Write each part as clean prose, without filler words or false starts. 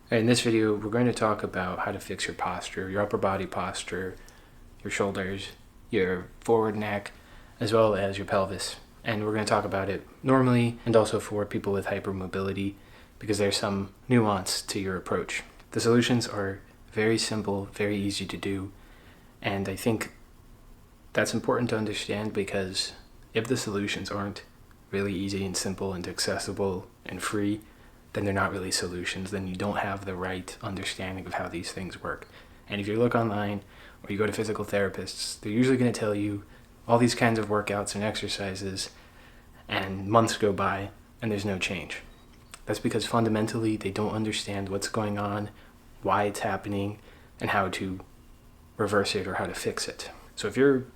In this video, we're going to talk about how to fix your posture, your upper body posture, your shoulders, your forward neck, as well as your pelvis. And we're going to talk about it normally and also for people with hypermobility because there's some nuance to your approach. The solutions are very simple, very easy to do, and I think that's important to understand because if the solutions aren't really easy and simple and accessible and free, then they're not really solutions. Then you don't have the right understanding of how these things work. And if you look online or you go to physical therapists, they're usually going to tell you all these kinds of workouts and exercises, and months go by and there's no change. That's because fundamentally they don't understand what's going on, why it's happening, and how to reverse it or how to fix it. So if you're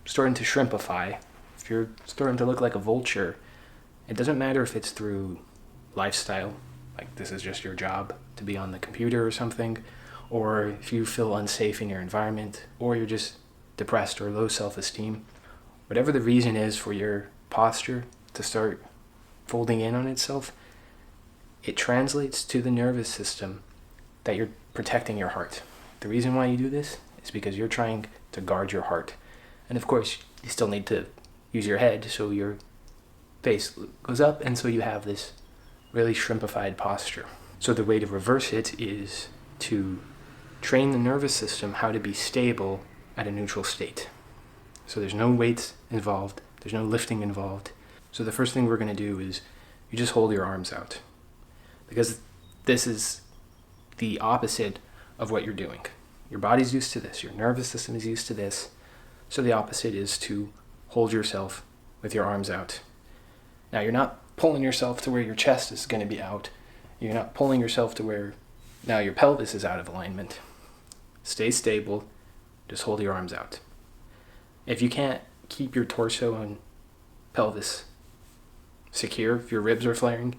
starting to shrimpify, if you're starting to look like a vulture, it doesn't matter if it's through lifestyle, like this is just your job to be on the computer or something, or if you feel unsafe in your environment, or you're just depressed or low self-esteem. Whatever the reason is for your posture to start folding in on itself, it translates to the nervous system that you're protecting your heart. The reason why you do this is because you're trying to guard your heart. And of course, you still need to use your head so your face goes up, and so you have this really shrimpified posture. So the way to reverse it is to train the nervous system how to be stable at a neutral state. So there's no weights involved, there's no lifting involved. So the first thing we're going to do is you just hold your arms out, because this is the opposite of what you're doing. Your body's used to this, your nervous system is used to this, so the opposite is to hold yourself with your arms out. Now you're not pulling yourself to where your chest is going to be out. You're not pulling yourself to where now your pelvis is out of alignment. Stay stable, just hold your arms out. If you can't keep your torso and pelvis secure, if your ribs are flaring,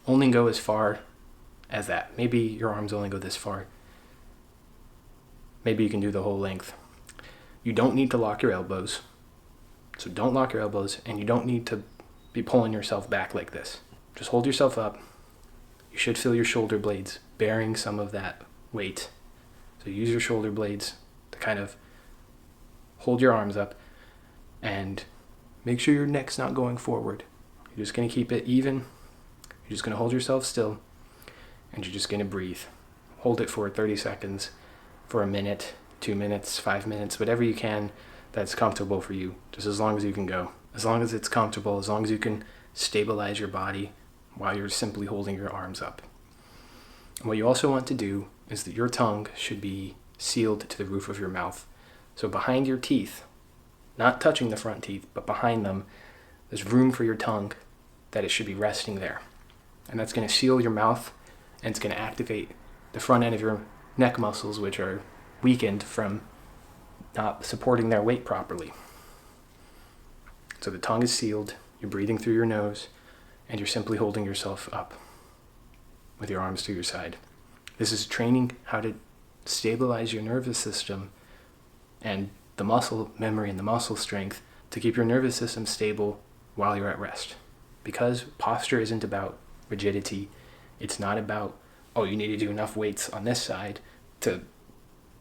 only go as far as that. Maybe your arms only go this far. Maybe you can do the whole length. You don't need to lock your elbows. So don't lock your elbows, and you don't need to be pulling yourself back like this. Just hold yourself up. You should feel your shoulder blades bearing some of that weight. So use your shoulder blades to kind of hold your arms up and make sure your neck's not going forward. You're just going to keep it even. You're just going to hold yourself still, and you're just going to breathe. Hold it for 30 seconds, for a minute, 2 minutes, 5 minutes, whatever you can that's comfortable for you, just as long as you can go. As long as it's comfortable, as long as you can stabilize your body while you're simply holding your arms up. And what you also want to do is that your tongue should be sealed to the roof of your mouth. So behind your teeth, not touching the front teeth, but behind them, there's room for your tongue that it should be resting there. And that's going to seal your mouth, and it's going to activate the front end of your neck muscles, which are weakened from not supporting their weight properly. So the tongue is sealed, you're breathing through your nose, and you're simply holding yourself up with your arms to your side. This is training how to stabilize your nervous system and the muscle memory and the muscle strength to keep your nervous system stable while you're at rest. Because posture isn't about rigidity. It's not about, oh, you need to do enough weights on this side to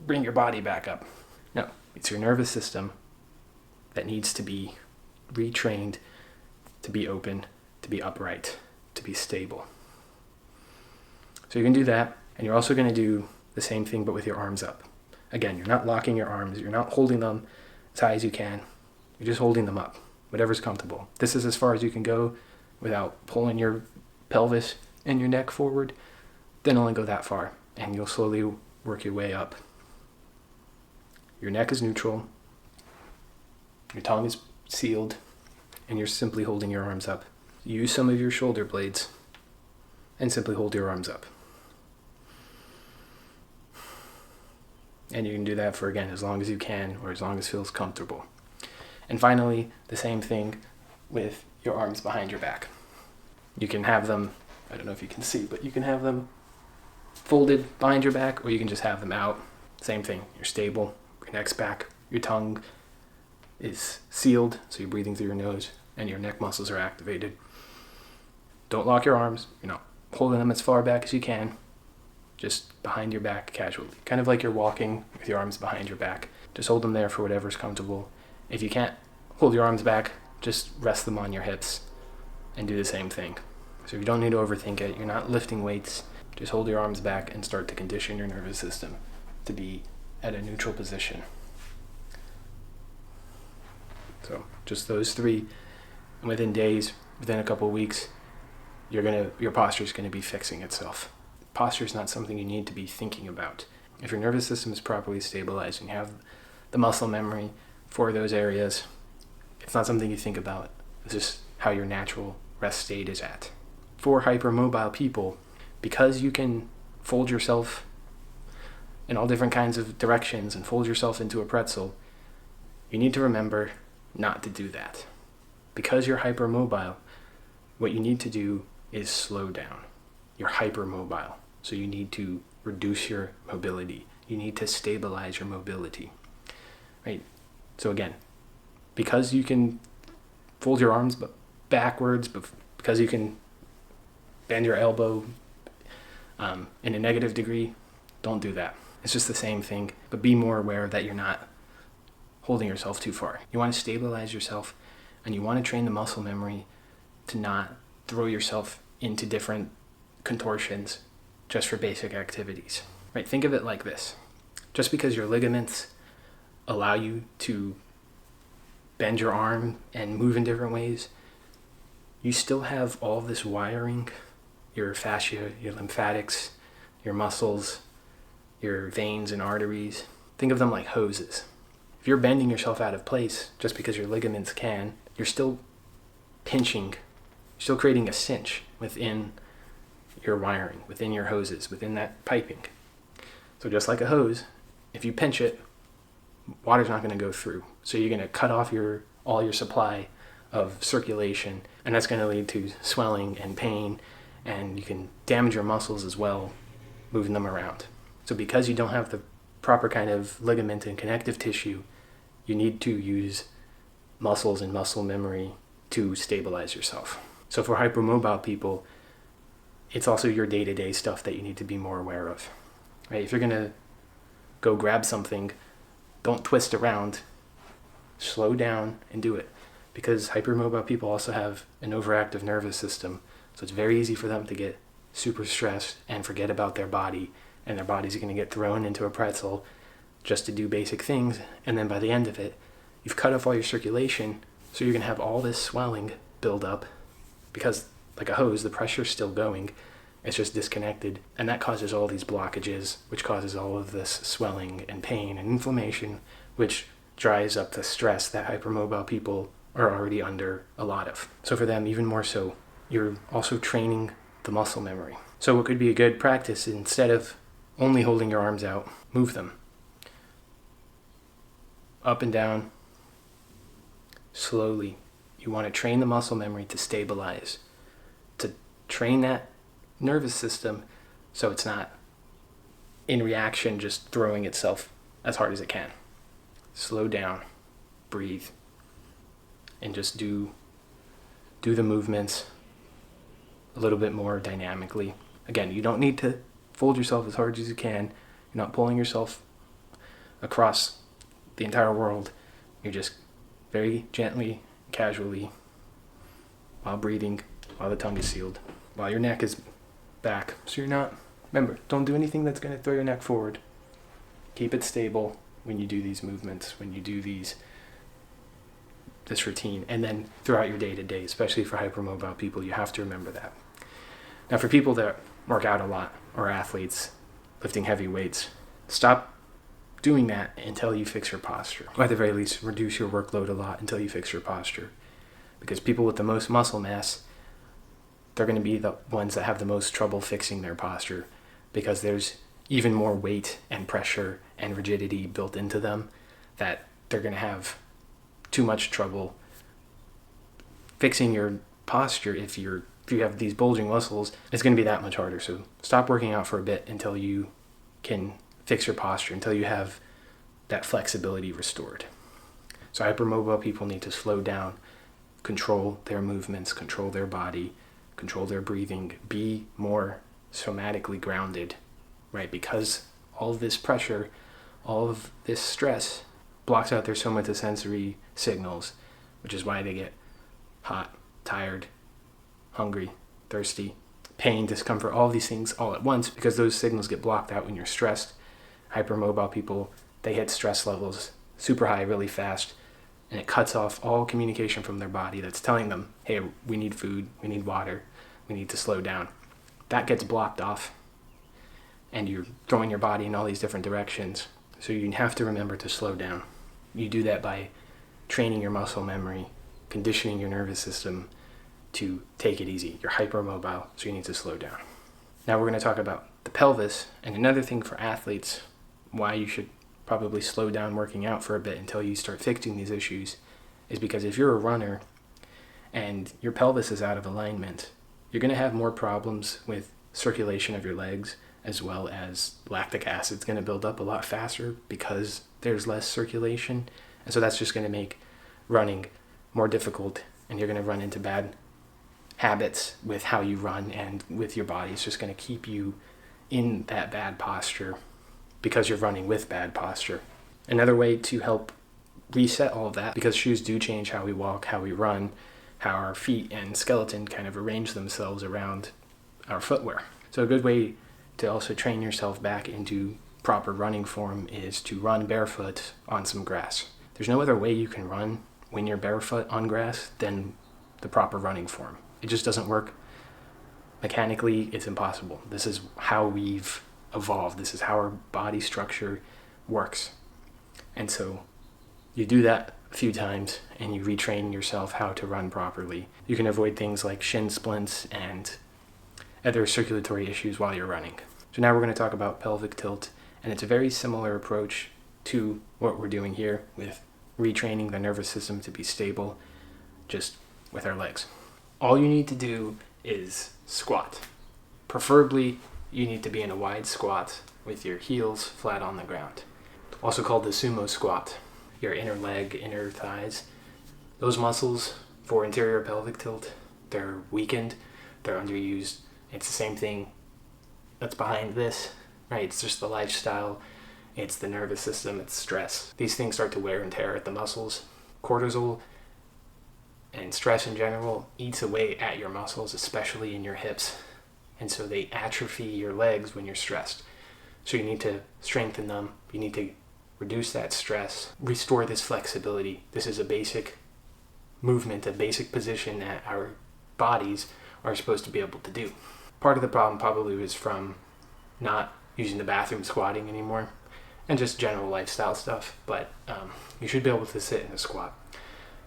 bring your body back up. No, it's your nervous system that needs to be retrained to be open, to be upright, to be stable. So you can do that, and you're also going to do the same thing but with your arms up. Again, you're not locking your arms, you're not holding them as high as you can, you're just holding them up, whatever's comfortable. This is as far as you can go without pulling your pelvis and your neck forward, then only go that far, and you'll slowly work your way up. Your neck is neutral, your tongue is sealed, and you're simply holding your arms up. Use some of your shoulder blades and simply hold your arms up. And you can do that for, again, as long as you can or as long as feels comfortable. And finally, the same thing with your arms behind your back. You can have them, I don't know if you can see, but you can have them folded behind your back, or you can just have them out. Same thing, you're stable, your neck's back, your tongue is sealed, so you're breathing through your nose, and your neck muscles are activated. Don't lock your arms, you're not holding them as far back as you can. just behind your back casually. Kind of like you're walking with your arms behind your back. Just hold them there for whatever's comfortable. If you can't hold your arms back, just rest them on your hips and do the same thing. So you don't need to overthink it. You're not lifting weights. Just hold your arms back and start to condition your nervous system to be at a neutral position. So just those three, and within days, within a couple of weeks, your posture is going to be fixing itself. Posture is not something you need to be thinking about. If your nervous system is properly stabilized and you have the muscle memory for those areas, it's not something you think about. It's just how your natural rest state is at. For hypermobile people, because you can fold yourself in all different kinds of directions and fold yourself into a pretzel, you need to remember not to do that. Because you're hypermobile, what you need to do is slow down. You're hypermobile, so you need to reduce your mobility. You need to stabilize your mobility, right? So again, because you can fold your arms backwards, because you can bend your elbow in a negative degree, don't do that. It's just the same thing, but be more aware that you're not holding yourself too far. You want to stabilize yourself, and you want to train the muscle memory to not throw yourself into different contortions just for basic activities, right? Think of it like this. Just because your ligaments allow you to bend your arm and move in different ways, you still have all this wiring, your fascia, your lymphatics, your muscles, your veins and arteries. Think of them like hoses. If you're bending yourself out of place just because your ligaments can, you're still pinching, you're still creating a cinch within your wiring, within your hoses, within that piping. So just like a hose, if you pinch it, water's not going to go through. So you're going to cut off all your supply of circulation, and that's going to lead to swelling and pain, and you can damage your muscles as well, moving them around. So because you don't have the proper kind of ligament and connective tissue, you need to use muscles and muscle memory to stabilize yourself. So for hypermobile people, it's also your day-to-day stuff that you need to be more aware of, right? If you're going to go grab something, don't twist around, slow down and do it, because hypermobile people also have an overactive nervous system, so it's very easy for them to get super stressed and forget about their body, and their body's going to get thrown into a pretzel just to do basic things, and then by the end of it, you've cut off all your circulation, so you're going to have all this swelling build up, because like a hose, the pressure's still going, it's just disconnected, and that causes all these blockages, which causes all of this swelling and pain and inflammation, which dries up the stress that hypermobile people are already under a lot of. So for them, even more so, you're also training the muscle memory. So what could be a good practice, instead of only holding your arms out, move them up and down slowly. You want to train the muscle memory to stabilize, to train that nervous system so it's not in reaction just throwing itself as hard as it can. Slow down, breathe, and just do the movements a little bit more dynamically. Again, you don't need to fold yourself as hard as you can. You're not pulling yourself across the entire world. You're just very gently, casually, while breathing, while the tongue is sealed, while your neck is back. So you're not, remember, don't do anything that's going to throw your neck forward. Keep it stable when you do these movements, when you do this routine, and then throughout your day-to-day, especially for hypermobile people, you have to remember that. Now, for people that work out a lot, or athletes lifting heavy weights, stop doing that until you fix your posture. Or at the very least, reduce your workload a lot until you fix your posture. Because people with the most muscle mass, they're going to be the ones that have the most trouble fixing their posture, because there's even more weight and pressure and rigidity built into them that they're going to have too much trouble fixing your posture. If you have these bulging muscles, it's going to be that much harder. So stop working out for a bit until you can fix your posture, until you have that flexibility restored. So hypermobile people need to slow down, control their movements, control their body, control their breathing, be more somatically grounded right? Because all of this pressure, all of this stress blocks out their somatosensory signals, which is why they get hot, tired, hungry, thirsty, pain, discomfort, all of these things all at once, because those signals get blocked out when you're stressed. Hypermobile people, they hit stress levels super high really fast, and it cuts off all communication from their body that's telling them, hey, we need food, we need water, we need to slow down. That gets blocked off, and you're throwing your body in all these different directions. So you have to remember to slow down. You do that by training your muscle memory, conditioning your nervous system to take it easy. You're hypermobile, so you need to slow down. Now we're going to talk about the pelvis, and another thing for athletes, why you should probably slow down working out for a bit until you start fixing these issues, is because if you're a runner and your pelvis is out of alignment, you're going to have more problems with circulation of your legs, as well as lactic acid's going to build up a lot faster because there's less circulation. And so that's just going to make running more difficult, and you're going to run into bad habits with how you run and with your body. It's just going to keep you in that bad posture because you're running with bad posture. Another way to help reset all of that, because shoes do change how we walk, how we run, how our feet and skeleton kind of arrange themselves around our footwear. So a good way to also train yourself back into proper running form is to run barefoot on some grass. There's no other way you can run when you're barefoot on grass than the proper running form. It just doesn't work. Mechanically, it's impossible. This is how we've evolved. This is how our body structure works. And so you do that a few times and you retrain yourself how to run properly. You can avoid things like shin splints and other circulatory issues while you're running. So now we're going to talk about pelvic tilt, and it's a very similar approach to what we're doing here with retraining the nervous system to be stable, just with our legs. All you need to do is squat. Preferably, you need to be in a wide squat with your heels flat on the ground. Also called the sumo squat. Your inner leg, inner thighs, those muscles for interior pelvic tilt, they're weakened, they're underused. It's the same thing that's behind this, right? It's just the lifestyle, it's the nervous system, it's stress. These things start to wear and tear at the muscles. Cortisol and stress in general eats away at your muscles, especially in your hips. And so they atrophy your legs when you're stressed. So you need to strengthen them. You need to reduce that stress, restore this flexibility. This is a basic movement, a basic position that our bodies are supposed to be able to do. Part of the problem probably was from not using the bathroom squatting anymore and just general lifestyle stuff, but you should be able to sit in a squat.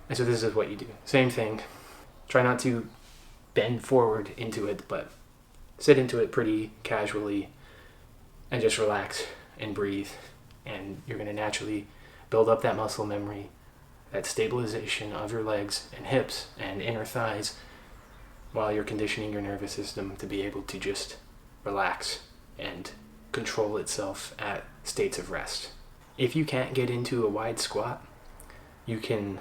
And so this is what you do. Same thing. Try not to bend forward into it, but sit into it pretty casually and just relax and breathe. And you're going to naturally build up that muscle memory, that stabilization of your legs and hips and inner thighs while you're conditioning your nervous system to be able to just relax and control itself at states of rest. If you can't get into a wide squat, you can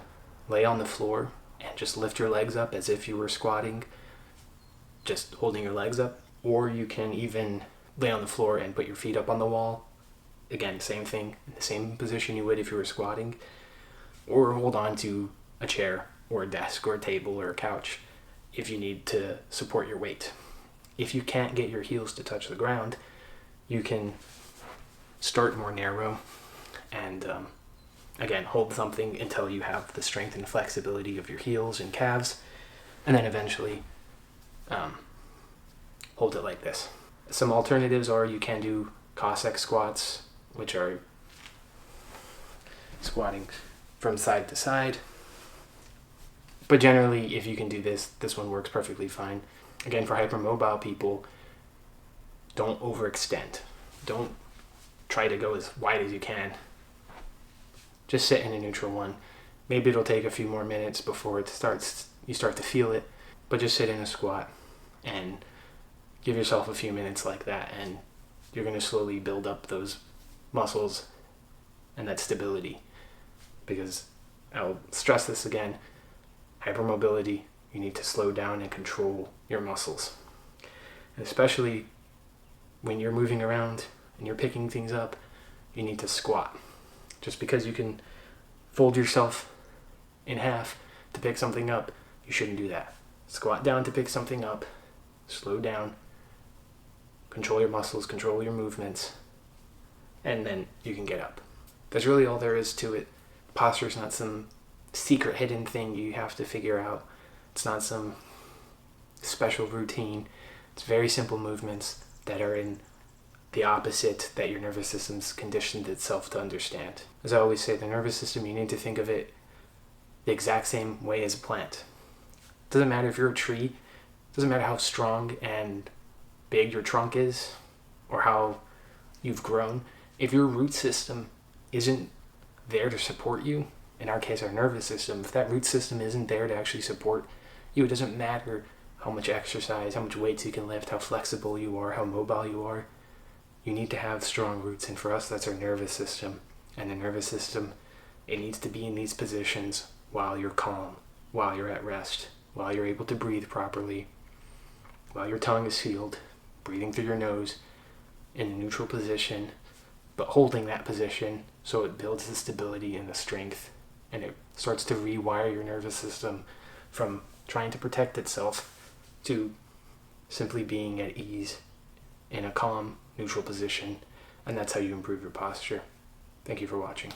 lay on the floor and just lift your legs up as if you were squatting, just holding your legs up. Or you can even lay on the floor and put your feet up on the wall. Again, same thing, in the same position you would if you were squatting. Or hold on to a chair or a desk or a table or a couch if you need to support your weight. If you can't get your heels to touch the ground, you can start more narrow and again, hold something until you have the strength and flexibility of your heels and calves, and then eventually hold it like this. Some alternatives are you can do Cossack squats, which are squatting from side to side. But generally, if you can do this one works perfectly fine. Again, for hypermobile people, don't overextend. Don't try to go as wide as you can. Just sit in a neutral one. Maybe it'll take a few more minutes before you start to feel it, but just sit in a squat and give yourself a few minutes like that, and you're going to slowly build up those muscles and that stability. Because I'll stress this again, hypermobility, you need to slow down and control your muscles. And especially when you're moving around and you're picking things up, you need to squat. Just because you can fold yourself in half to pick something up, you shouldn't do that. Squat down to pick something up, slow down, control your muscles, control your movements, and then you can get up. That's really all there is to it. Posture is not some secret hidden thing you have to figure out. It's not some special routine. It's very simple movements that are in the opposite that your nervous system's conditioned itself to understand. As I always say, the nervous system, you need to think of it the exact same way as a plant. It doesn't matter if you're a tree, it doesn't matter how strong and big your trunk is or how you've grown. If your root system isn't there to support you, in our case our nervous system, if that root system isn't there to actually support you, it doesn't matter how much exercise, how much weights you can lift, how flexible you are, how mobile you are. You need to have strong roots, and for us that's our nervous system. And the nervous system, it needs to be in these positions while you're calm, while you're at rest, while you're able to breathe properly, while your tongue is sealed, breathing through your nose in a neutral position, but holding that position so it builds the stability and the strength, and it starts to rewire your nervous system from trying to protect itself to simply being at ease in a calm, neutral position, and that's how you improve your posture. Thank you for watching.